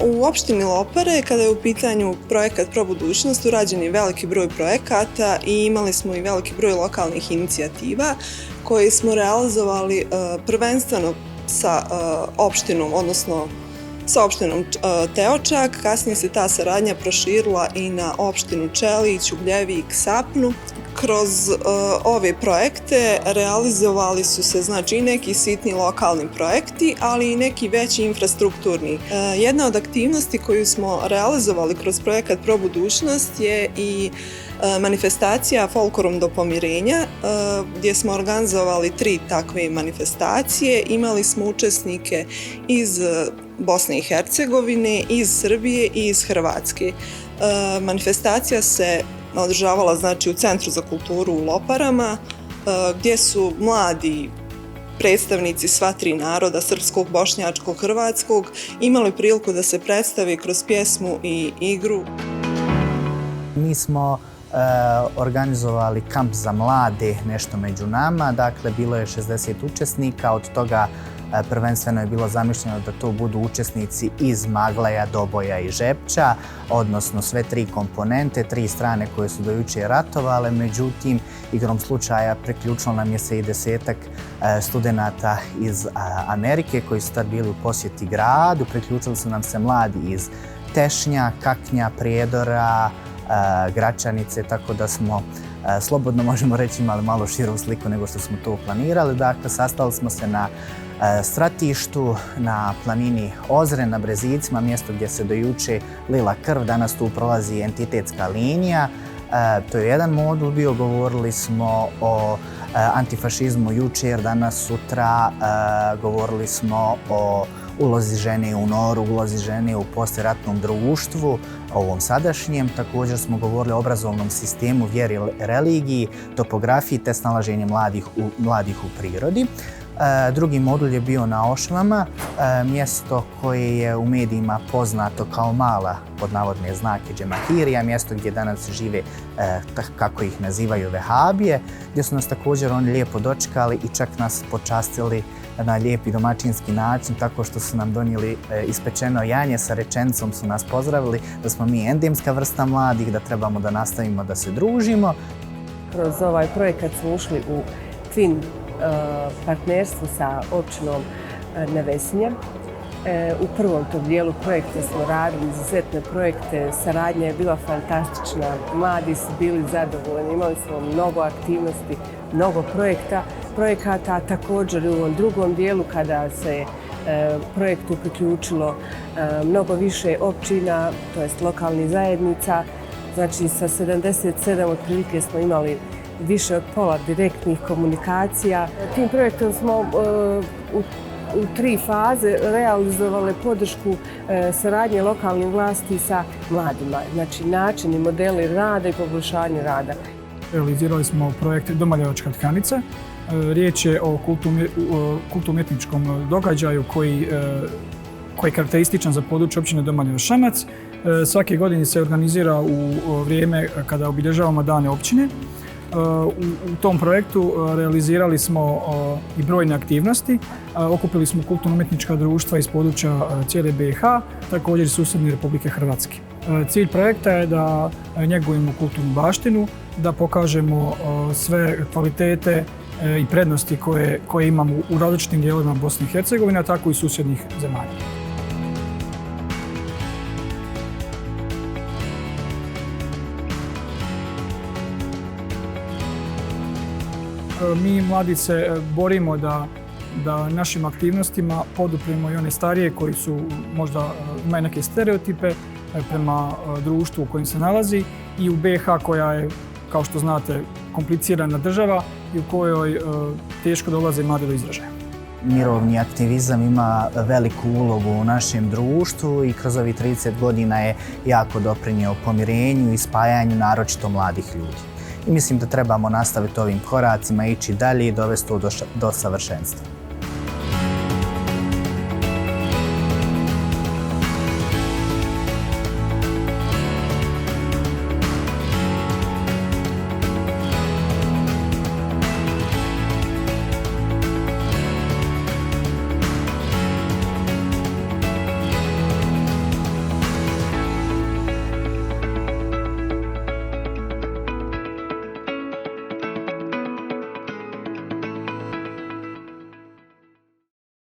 U opštini Lopare, kada je u pitanju projekat Pro budućnost, urađen je veliki broj projekata i imali smo i veliki broj lokalnih inicijativa koje smo realizovali prvenstveno sa opštinom, odnosno sa opštinom Teočak. Kasnije se ta saradnja proširila i na opštinu Čelić, Ugljevik, Sapnu. Kroz ove projekte realizovali su se i neki sitni lokalni projekti, ali i neki veći infrastrukturni. Jedna od aktivnosti koju smo realizovali kroz projekat Pro budućnost je i manifestacija Folklorom do pomirenja, gdje smo organizovali 3 takve manifestacije. Imali smo učesnike iz Bosne i Hercegovine, iz Srbije i iz Hrvatske. Manifestacija se održavala u Centru za kulturu u Loparama, gdje su mladi predstavnici sva 3 naroda, srpskog, bošnjačkog, hrvatskog, imali priliku da se predstave kroz pjesmu i igru. Mi smo organizovali kamp za mlade, nešto među nama, dakle bilo je 60 učesnika, od toga prvenstveno je bilo zamišljeno da to budu učesnici iz Maglaja, Doboja i Žepča, odnosno sve 3 komponente, 3 strane koje su do juče ratovale, međutim, igrom slučaja priključilo nam je se i 10-ak studenata iz Amerike koji su tad bili u posjeti gradu, priključili su nam se mladi iz Tešnja, Kaknja, Prijedora, Gračanice, tako da smo slobodno možemo reći imali malo širu sliku nego što smo to planirali. Dakle, sastali smo se na stratištu na planini Ozren, na Brezicima, mjesto gdje se do juče lila krv, danas tu prolazi entitetska linija. To je jedan modul bio, govorili smo o antifašizmu jučer, danas, sutra, govorili smo o ulozi žene u NOR-u, ulozi žene u poslijeratnom društvu, ovom sadašnjem. Također smo govorili o obrazovnom sistemu, vjeri, religiji, topografiji te snalaženje mladih u prirodi. Drugi modul je bio na Ošvama, mjesto koje je u medijima poznato kao mala, pod navodne znake, džemahirija, mjesto gdje danas žive, kako ih nazivaju, vehabije, gdje su nas također oni lijepo dočekali i čak nas počastili na lijepi domaćinski način, tako što su nam donijeli ispečeno janje, sa rečenicom su nas pozdravili da smo mi endemska vrsta mladih, da trebamo da nastavimo da se družimo. Kroz ovaj projekat smo ušli u twin partnerstvo sa općinom Nevesinje. U prvom tom dijelu projekta smo radili izuzetne projekte, saradnja je bila fantastična, mladi su bili zadovoljni, imali smo mnogo aktivnosti, mnogo projekata, a također u ovom drugom dijelu kada se projektu priključilo mnogo više općina, to jest lokalnih zajednica, znači sa 77 otprilike smo imali više od pola direktnih komunikacija. Tim projektom smo u 3 faze realizovali podršku saradnje lokalnih vlasti sa mladima, znači načini, modeli rada i poboljšanje rada. Realizirali smo projekt Domoljevačka tkanica. Riječ je o kulturno-umjetničkom događaju koji je karakterističan za područje općine Domoljevac Šamac. Svake godine se organizira u vrijeme kada obilježavamo dane općine. U tom projektu realizirali smo i brojne aktivnosti. Okupili smo kulturno-umjetnička društva iz područja cijele BiH, također i susjedne Republike Hrvatske. Cilj projekta je da njegujemo kulturnu baštinu, da pokažemo sve kvalitete i prednosti koje imamo u različitim dijelovima Bosne i Hercegovine, a tako i susjednih zemalja. Mi mladi se borimo da našim aktivnostima podupremo i one starije koji su možda imaju neke stereotipe prema društvu u kojem se nalazi i u BiH koja je, kao što znate, komplicirana država i u kojoj teško dolaze mladi do izražaja. Mirovni aktivizam ima veliku ulogu u našem društvu i kroz ovih 30 godina je jako doprinio pomirenju i spajanju naročito mladih ljudi. I mislim da trebamo nastaviti ovim koracima, ići dalje i dovesti to do savršenstva.